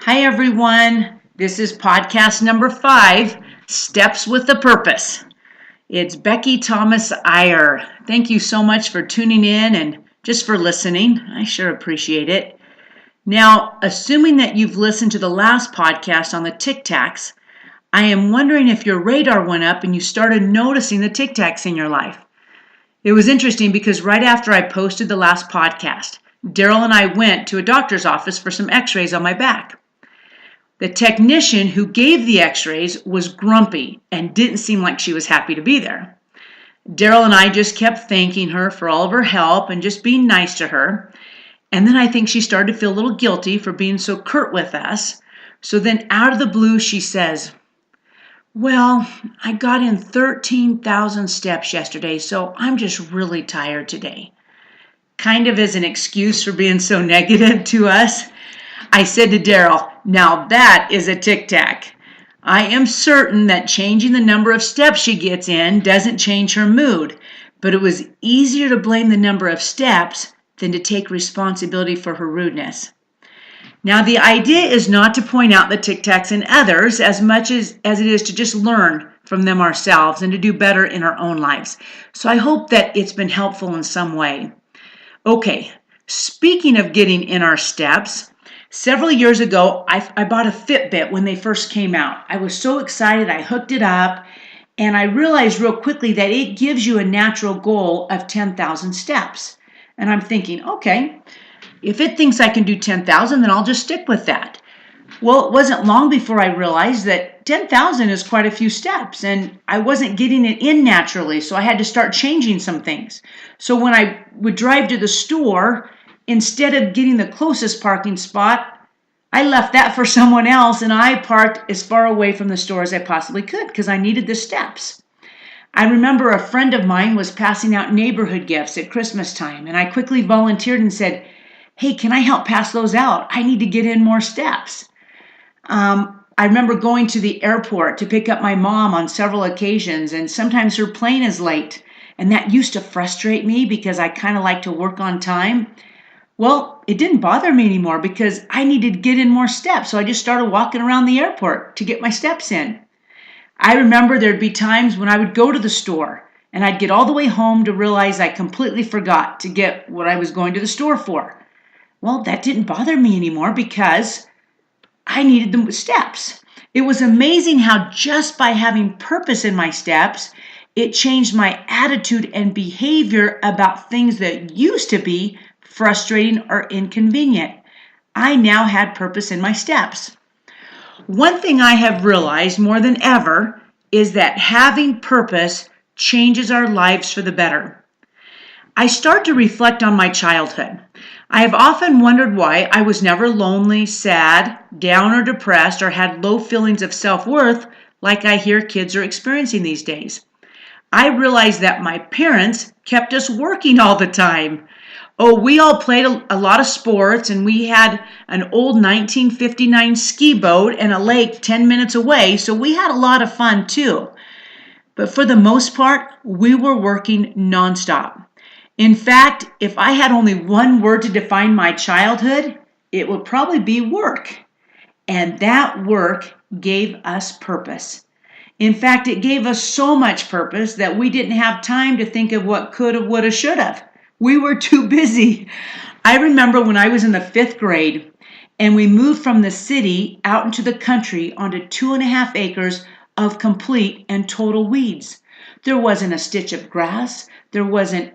Hi, everyone. This is podcast number 5, Steps with a Purpose. It's Becky Thomas Iyer. Thank you so much for tuning in and just for listening. I sure appreciate it. Now, assuming that you've listened to the last podcast on the Tic Tacs, I am wondering if your radar went up and you started noticing the Tic Tacs in your life. It was interesting because right after I posted the last podcast, Daryl and I went to a doctor's office for some x-rays on my back. The technician who gave the x-rays was grumpy and didn't seem like she was happy to be there. Daryl and I just kept thanking her for all of her help and just being nice to her. And then I think she started to feel a little guilty for being so curt with us. So then out of the blue, she says, "Well, I got in 13,000 steps yesterday, so I'm just really tired today." Kind of as an excuse for being so negative to us. I said to Daryl, "Now that is a Tic Tac. I am certain that changing the number of steps she gets in doesn't change her mood, but it was easier to blame the number of steps than to take responsibility for her rudeness." Now, the idea is not to point out the Tic Tacs in others as much as it is to just learn from them ourselves and to do better in our own lives. So I hope that it's been helpful in some way. Okay, speaking of getting in our steps, several years ago, I bought a Fitbit when they first came out. I was so excited, I hooked it up, and I realized real quickly that it gives you a natural goal of 10,000 steps. And I'm thinking, okay, if it thinks I can do 10,000, then I'll just stick with that. Well, it wasn't long before I realized that 10,000 is quite a few steps, and I wasn't getting it in naturally, so I had to start changing some things. So when I would drive to the store, instead of getting the closest parking spot, I left that for someone else and I parked as far away from the store as I possibly could because I needed the steps. I remember a friend of mine was passing out neighborhood gifts at Christmas time and I quickly volunteered and said, "Hey, can I help pass those out? I need to get in more steps." I remember going to the airport to pick up my mom on several occasions and sometimes her plane is late and that used to frustrate me because I kind of like to work on time. Well, it didn't bother me anymore because I needed to get in more steps, so I just started walking around the airport to get my steps in. I remember there'd be times when I would go to the store and I'd get all the way home to realize I completely forgot to get what I was going to the store for. Well, that didn't bother me anymore because I needed the steps. It was amazing how just by having purpose in my steps, it changed my attitude and behavior about things that used to be frustrating or inconvenient. I now had purpose in my steps. One thing I have realized more than ever is that having purpose changes our lives for the better. I start to reflect on my childhood. I have often wondered why I was never lonely, sad, down, or depressed, or had low feelings of self-worth like I hear kids are experiencing these days. I realized that my parents kept us working all the time. Oh, we all played a lot of sports, and we had an old 1959 ski boat and a lake 10 minutes away, so we had a lot of fun too. But for the most part, we were working nonstop. In fact, if I had only one word to define my childhood, it would probably be work. And that work gave us purpose. In fact, it gave us so much purpose that we didn't have time to think of what could have, would have, should have. We were too busy. I remember when I was in the 5th grade and we moved from the city out into the country onto 2.5 acres of complete and total weeds. There wasn't a stitch of grass. There wasn't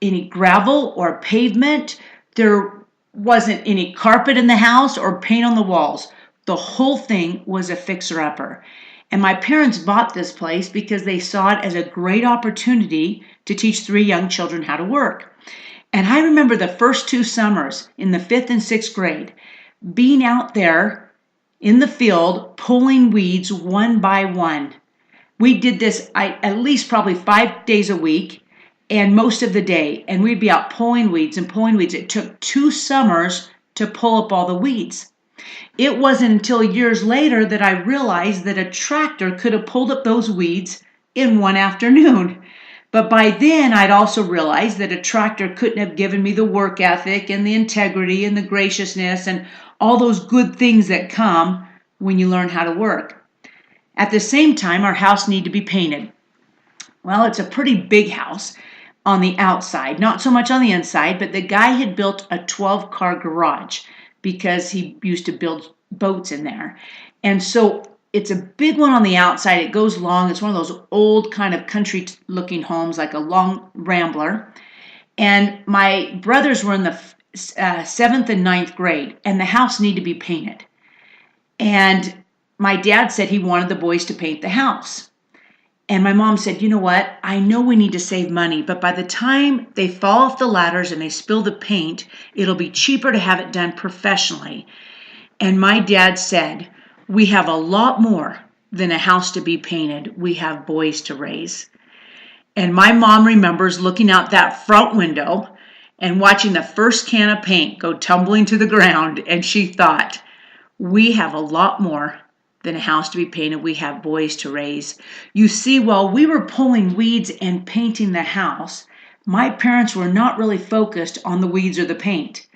any gravel or pavement. There wasn't any carpet in the house or paint on the walls. The whole thing was a fixer-upper. And my parents bought this place because they saw it as a great opportunity to teach 3 young children how to work. And I remember the first 2 summers in the 5th and 6th grade being out there in the field pulling weeds one by one. We did this at least probably 5 days a week and most of the day. And we'd be out pulling weeds and pulling weeds. It took 2 summers to pull up all the weeds. It wasn't until years later that I realized that a tractor could have pulled up those weeds in one afternoon. But by then, I'd also realized that a tractor couldn't have given me the work ethic and the integrity and the graciousness and all those good things that come when you learn how to work. At the same time, our house needed to be painted. Well, it's a pretty big house on the outside, not so much on the inside, but the guy had built a 12-car garage because he used to build boats in there. And so it's a big one on the outside. It goes long. It's one of those old kind of country looking homes, like a long rambler. And my brothers were in the 7th and 9th grade, and the house needed to be painted. And my dad said he wanted the boys to paint the house. And my mom said, you know what? I know we need to save money, but by the time they fall off the ladders and they spill the paint, it'll be cheaper to have it done professionally. And my dad said, we have a lot more than a house to be painted. We have boys to raise. And my mom remembers looking out that front window and watching the first can of paint go tumbling to the ground. And she thought, we have a lot more than a house to be painted. We have boys to raise. You see, while we were pulling weeds and painting the house, my parents were not really focused on the weeds or the paint.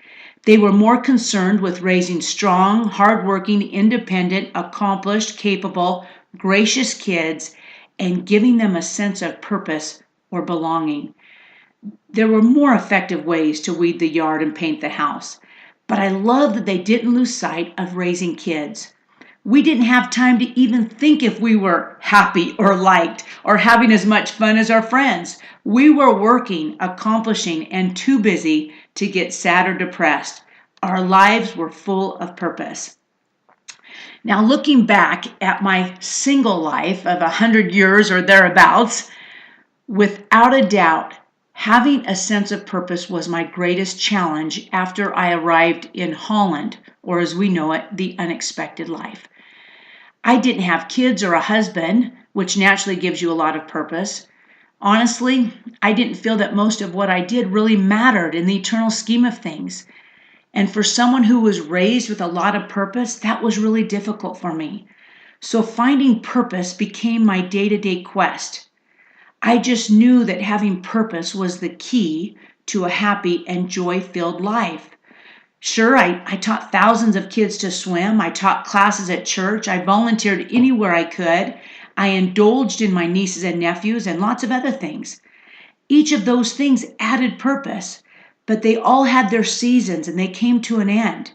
They were more concerned with raising strong, hardworking, independent, accomplished, capable, gracious kids and giving them a sense of purpose or belonging. There were more effective ways to weed the yard and paint the house, but I love that they didn't lose sight of raising kids. We didn't have time to even think if we were happy or liked or having as much fun as our friends. We were working, accomplishing, and too busy to get sad or depressed. Our lives were full of purpose. Now, looking back at my single life of 100 years or thereabouts, without a doubt, having a sense of purpose was my greatest challenge after I arrived in Holland, or as we know it, the unexpected life. I didn't have kids or a husband, which naturally gives you a lot of purpose. Honestly, I didn't feel that most of what I did really mattered in the eternal scheme of things. And for someone who was raised with a lot of purpose, that was really difficult for me. So finding purpose became my day-to-day quest. I just knew that having purpose was the key to a happy and joy-filled life. Sure, I taught thousands of kids to swim. I taught classes at church. I volunteered anywhere I could. I indulged in my nieces and nephews and lots of other things. Each of those things added purpose, but they all had their seasons and they came to an end.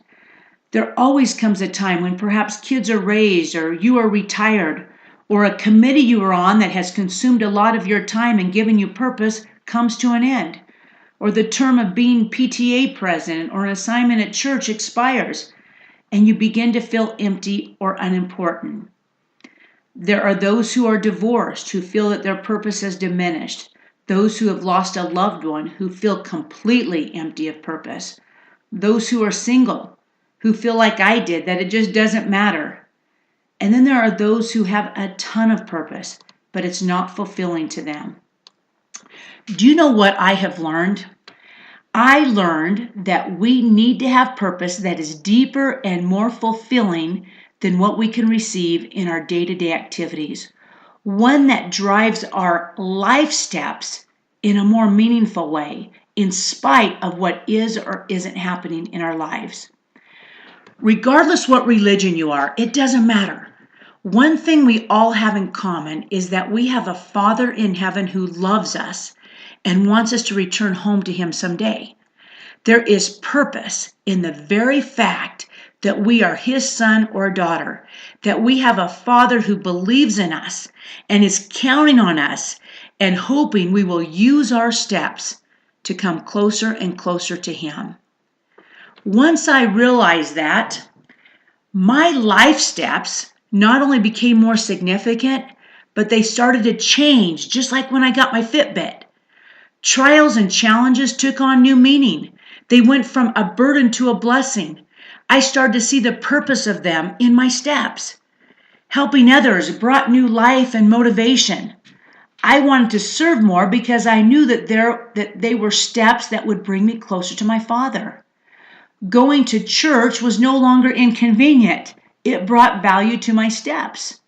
There always comes a time when perhaps kids are raised or you are retired or a committee you are on that has consumed a lot of your time and given you purpose comes to an end. Or the term of being PTA president or an assignment at church expires, and you begin to feel empty or unimportant. There are those who are divorced who feel that their purpose has diminished, those who have lost a loved one who feel completely empty of purpose, those who are single who feel like I did, that it just doesn't matter. And then there are those who have a ton of purpose, but it's not fulfilling to them. Do you know what I have learned? I learned that we need to have purpose that is deeper and more fulfilling than what we can receive in our day-to-day activities. One that drives our life steps in a more meaningful way, in spite of what is or isn't happening in our lives. Regardless what religion you are, it doesn't matter. One thing we all have in common is that we have a Father in heaven who loves us and wants us to return home to him someday. There is purpose in the very fact that we are his son or daughter, that we have a Father who believes in us and is counting on us and hoping we will use our steps to come closer and closer to him. Once I realized that, my life steps not only became more significant, but they started to change, just like when I got my Fitbit. Trials and challenges took on new meaning. They went from a burden to a blessing. I started to see the purpose of them in my steps. Helping others brought new life and motivation. I wanted to serve more because I knew that they were steps that would bring me closer to my Father. Going to church was no longer inconvenient. It brought value to my steps.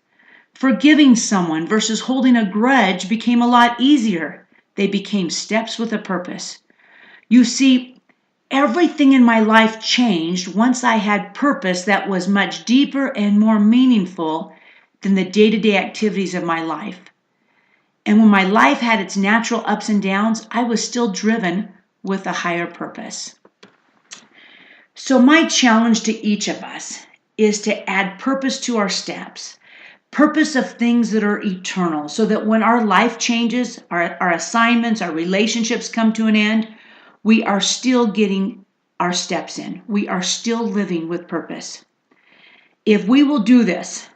Forgiving someone versus holding a grudge became a lot easier. They became steps with a purpose. You see, everything in my life changed once I had purpose that was much deeper and more meaningful than the day-to-day activities of my life. And when my life had its natural ups and downs, I was still driven with a higher purpose. So my challenge to each of us is to add purpose to our steps, purpose of things that are eternal, so that when our life changes, our assignments, our relationships come to an end, we are still getting our steps in. We are still living with purpose. If we will do this,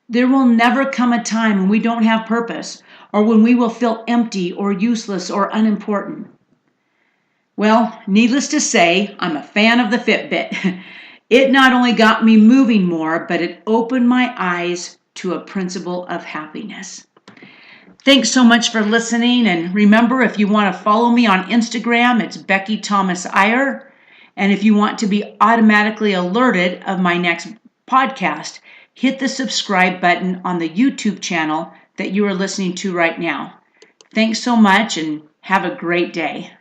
there will never come a time when we don't have purpose or when we will feel empty or useless or unimportant. Well, needless to say, I'm a fan of the Fitbit. It not only got me moving more, but it opened my eyes to a principle of happiness. Thanks so much for listening. And remember, if you want to follow me on Instagram, it's Becky Thomas Iyer. And if you want to be automatically alerted of my next podcast, hit the subscribe button on the YouTube channel that you are listening to right now. Thanks so much and have a great day.